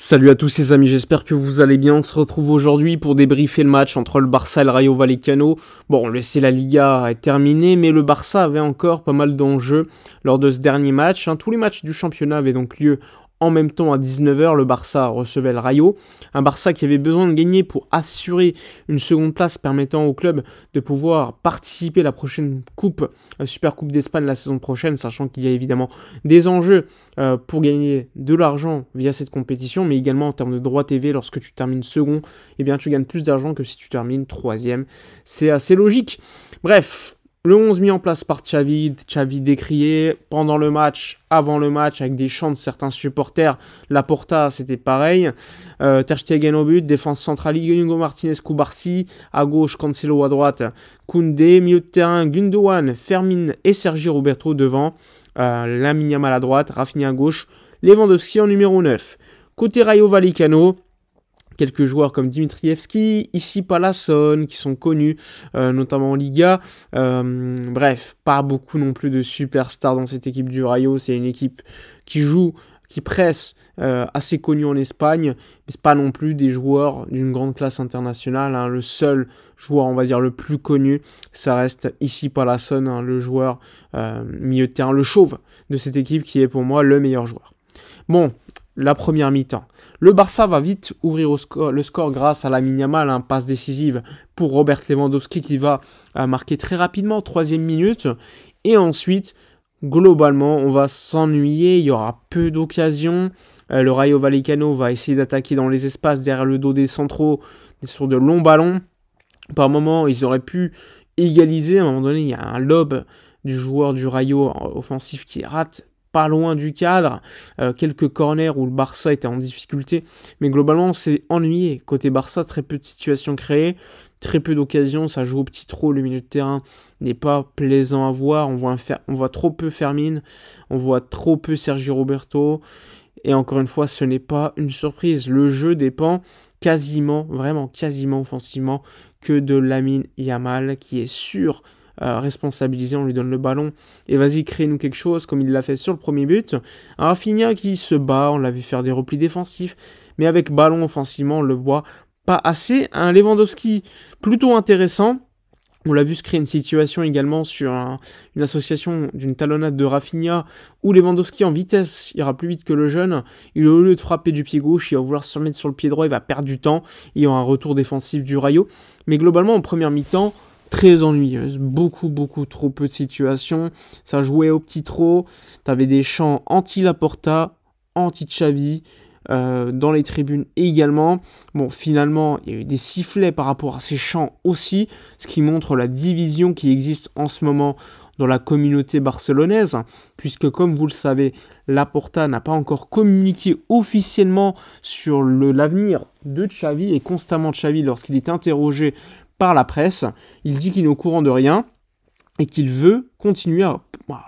Salut à tous les amis, j'espère que vous allez bien. On se retrouve aujourd'hui pour débriefer le match entre le Barça et le Rayo Vallecano. Bon, la Liga est terminée, mais le Barça avait encore pas mal d'enjeux lors de ce dernier match. Tous les matchs du championnat avaient donc lieu en même temps à 19h. Le Barça recevait le Rayo. Un Barça qui avait besoin de gagner pour assurer une seconde place permettant au club de pouvoir participer à la prochaine Super Coupe d'Espagne la saison prochaine, sachant qu'il y a évidemment des enjeux pour gagner de l'argent via cette compétition, mais également en termes de droits TV, lorsque tu termines second, eh bien tu gagnes plus d'argent que si tu termines troisième. C'est assez logique. Bref, le 11 mis en place par Xavi décrié pendant le match, avant le match, avec des chants de certains supporters. Laporta, c'était pareil. Ter Stegen au but, défense centrale, Íñigo Martínez, Cubarsí, à gauche, Cancelo, à droite, Koundé, milieu de terrain, Gundogan, Fermin et Sergi Roberto devant, Lamine Yamal à droite, Rafinha à gauche, Lewandowski en numéro 9. Côté Rayo Vallecano, quelques joueurs comme Dimitrievski, ici Palason, qui sont connus, notamment en Liga. Bref, pas beaucoup non plus de superstars dans cette équipe du Rayo. C'est une équipe qui joue, qui presse, assez connue en Espagne, mais c'est pas non plus des joueurs d'une grande classe internationale. Le seul joueur, on va dire, le plus connu, ça reste ici Palason, le joueur milieu de terrain, le chauve de cette équipe, qui est pour moi le meilleur joueur. Bon, la première mi-temps. Le Barça va vite ouvrir le score grâce à Lamine Yamal, passe décisive pour Robert Lewandowski qui va marquer très rapidement, 3e minute. Et ensuite, globalement, on va s'ennuyer, il y aura peu d'occasions. Le Rayo Vallecano va essayer d'attaquer dans les espaces derrière le dos des centraux sur de longs ballons. Par moment, ils auraient pu égaliser. À un moment donné, il y a un lob du joueur du Rayo offensif qui rate pas loin du cadre, quelques corners où le Barça était en difficulté, mais globalement on s'est ennuyé. Côté Barça, très peu de situations créées, très peu d'occasions, ça joue au petit trot, le milieu de terrain n'est pas plaisant à voir, on voit trop peu Fermin, on voit trop peu Sergi Roberto, et encore une fois ce n'est pas une surprise, le jeu dépend quasiment offensivement que de Lamine Yamal qui est sûr responsabilisé, on lui donne le ballon et vas-y, crée-nous quelque chose comme il l'a fait sur le premier but. Un Rafinha qui se bat, on l'a vu faire des replis défensifs, mais avec ballon offensivement, on le voit pas assez. Un Lewandowski plutôt intéressant. On l'a vu se créer une situation également sur une association d'une talonnade de Rafinha où Lewandowski en vitesse ira plus vite que le jeune. Au lieu de frapper du pied gauche, il va vouloir se remettre sur le pied droit, il va perdre du temps. Il y aura un retour défensif du Rayo. Mais globalement, en première mi-temps, très ennuyeuse, beaucoup trop peu de situations, ça jouait au petit trot, t'avais des chants anti-Laporta, anti-Xavi, dans les tribunes également. Bon, finalement, il y a eu des sifflets par rapport à ces chants aussi, ce qui montre la division qui existe en ce moment dans la communauté barcelonaise, puisque comme vous le savez, Laporta n'a pas encore communiqué officiellement sur l'avenir de Xavi, et constamment Xavi, lorsqu'il est interrogé par la presse, il dit qu'il est au courant de rien et qu'il veut continuer à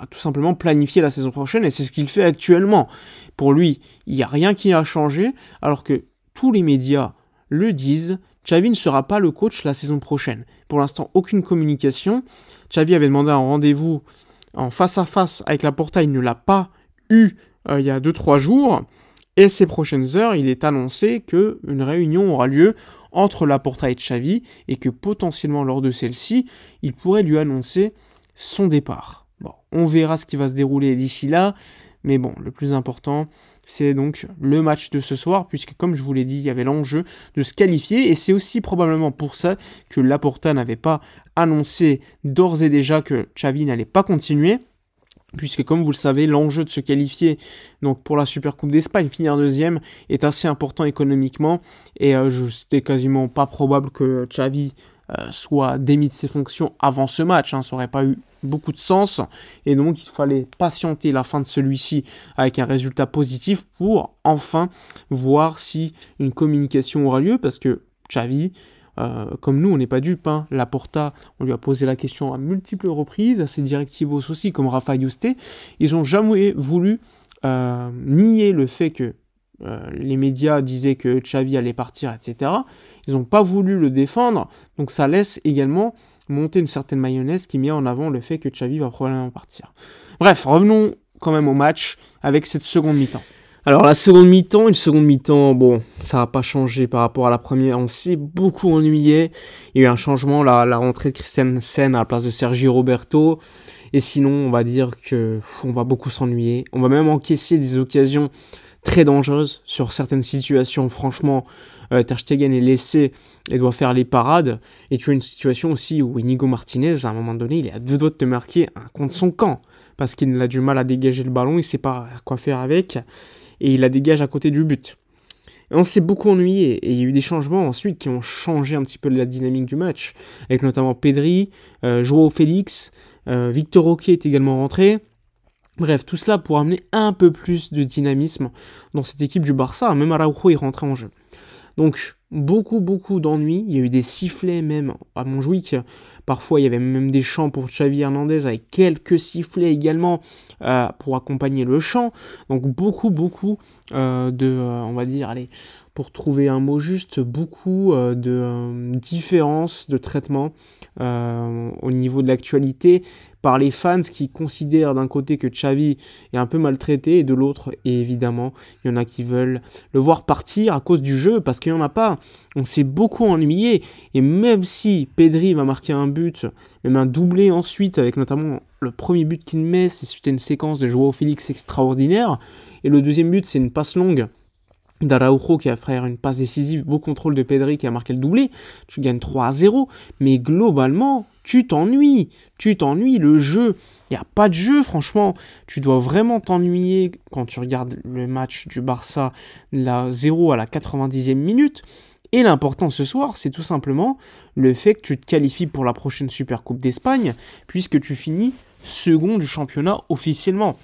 tout simplement planifier la saison prochaine, et c'est ce qu'il fait actuellement. Pour lui, il n'y a rien qui a changé, alors que tous les médias le disent, Xavi ne sera pas le coach la saison prochaine. Pour l'instant, aucune communication. Xavi avait demandé un rendez-vous en face-à-face avec Laporta, il ne l'a pas eu il y a 2-3 jours, et ces prochaines heures, il est annoncé qu'une réunion aura lieu entre Laporta et Xavi, et que potentiellement lors de celle-ci, il pourrait lui annoncer son départ. Bon, on verra ce qui va se dérouler d'ici là, mais bon, le plus important, c'est donc le match de ce soir, puisque comme je vous l'ai dit, il y avait l'enjeu de se qualifier, et c'est aussi probablement pour ça que Laporta n'avait pas annoncé d'ores et déjà que Xavi n'allait pas continuer, puisque comme vous le savez, l'enjeu de se qualifier donc pour la Super Coupe d'Espagne, finir deuxième, est assez important économiquement, et c'était quasiment pas probable que Xavi soit démis de ses fonctions avant ce match, ça n'aurait pas eu beaucoup de sens, et donc il fallait patienter la fin de celui-ci avec un résultat positif pour enfin voir si une communication aura lieu, parce que Xavi, comme nous, on n'est pas dupes, Laporta, on lui a posé la question à multiples reprises, à ses directivos aussi, comme Rafa Yuste, ils n'ont jamais voulu nier le fait que les médias disaient que Xavi allait partir, etc. Ils n'ont pas voulu le défendre, donc ça laisse également monter une certaine mayonnaise qui met en avant le fait que Xavi va probablement partir. Bref, revenons quand même au match avec cette seconde mi-temps. Alors la seconde mi-temps, bon, ça n'a pas changé par rapport à la première, on s'est beaucoup ennuyé, il y a eu un changement, la rentrée de Christensen à la place de Sergi Roberto, et sinon on va dire que on va beaucoup s'ennuyer, on va même encaisser des occasions très dangereuses sur certaines situations, franchement, Ter Stegen est laissé et doit faire les parades, et tu as une situation aussi où Inigo Martinez, à un moment donné, il est à deux doigts de te marquer un contre son camp, parce qu'il a du mal à dégager le ballon, il ne sait pas quoi faire avec, et il la dégage à côté du but. Et on s'est beaucoup ennuyé, et il y a eu des changements ensuite qui ont changé un petit peu la dynamique du match, avec notamment Pedri, Joao Félix, Victor Roque est également rentré. Bref, tout cela pour amener un peu plus de dynamisme dans cette équipe du Barça, même Araujo est rentré en jeu. Donc, beaucoup d'ennuis. Il y a eu des sifflets même à Montjuïc. Parfois, il y avait même des chants pour Xavi Hernandez avec quelques sifflets également pour accompagner le chant. Donc, beaucoup on va dire, allez, pour trouver un mot juste, beaucoup de différences de traitement au niveau de l'actualité par les fans qui considèrent d'un côté que Xavi est un peu maltraité et de l'autre, et évidemment, il y en a qui veulent le voir partir à cause du jeu parce qu'il n'y en a pas. On s'est beaucoup ennuyé et même si Pedri va marquer un but, même un doublé ensuite avec notamment le premier but qu'il met, c'est suite à une séquence de Joao Félix extraordinaire et le deuxième but c'est une passe longue d'Araujo qui a fait une passe décisive, beau contrôle de Pedri qui a marqué le doublé, tu gagnes 3-0, mais globalement, tu t'ennuies, le jeu, il n'y a pas de jeu, franchement, tu dois vraiment t'ennuyer quand tu regardes le match du Barça, la 0 à la 90e minute, et l'important ce soir, c'est tout simplement le fait que tu te qualifies pour la prochaine Supercoupe d'Espagne, puisque tu finis second du championnat officiellement.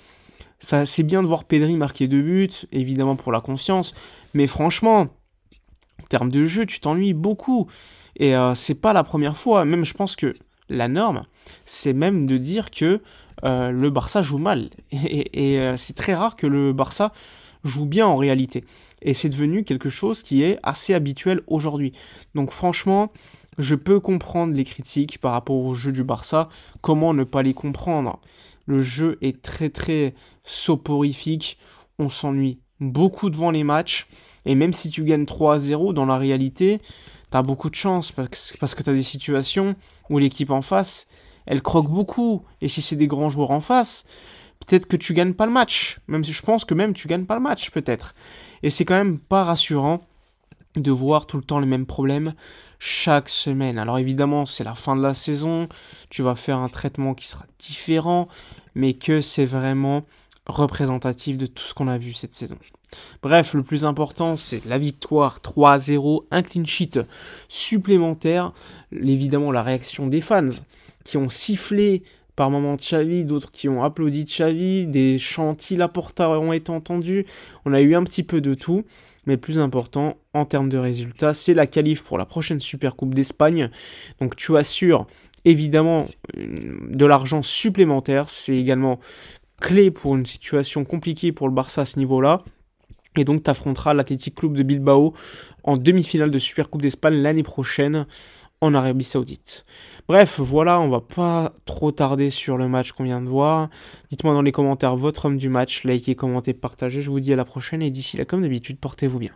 Ça, c'est bien de voir Pedri marquer 2 buts, évidemment pour la confiance, mais franchement, en termes de jeu, tu t'ennuies beaucoup. Et c'est pas la première fois, même je pense que la norme, c'est même de dire que le Barça joue mal. Et c'est très rare que le Barça joue bien en réalité. Et c'est devenu quelque chose qui est assez habituel aujourd'hui. Donc franchement, je peux comprendre les critiques par rapport au jeu du Barça. Comment ne pas les comprendre ? Le jeu est très soporifique, on s'ennuie beaucoup devant les matchs, et même si tu gagnes 3-0, dans la réalité, t'as beaucoup de chance, parce que t'as des situations où l'équipe en face, elle croque beaucoup, et si c'est des grands joueurs en face, peut-être que tu gagnes pas le match, même si je pense que même tu gagnes pas le match, peut-être. Et c'est quand même pas rassurant de voir tout le temps les mêmes problèmes chaque semaine. Alors évidemment, c'est la fin de la saison, tu vas faire un traitement qui sera différent, mais que c'est vraiment représentatif de tout ce qu'on a vu cette saison. Bref, le plus important, c'est la victoire 3-0, un clean sheet supplémentaire, évidemment la réaction des fans qui ont sifflé par moments Xavi, d'autres qui ont applaudi Xavi, des chants Laporta ont été entendus, on a eu un petit peu de tout, mais le plus important en termes de résultats, c'est la qualif pour la prochaine Supercoupe d'Espagne. Donc tu assures évidemment de l'argent supplémentaire, c'est également clé pour une situation compliquée pour le Barça à ce niveau-là. Et donc tu affronteras l'Athletic Club de Bilbao en demi-finale de Supercoupe d'Espagne l'année prochaine en Arabie Saoudite. Bref, voilà, on va pas trop tarder sur le match qu'on vient de voir. Dites-moi dans les commentaires votre homme du match, likez, commentez, partagez. Je vous dis à la prochaine et d'ici là, comme d'habitude, portez-vous bien.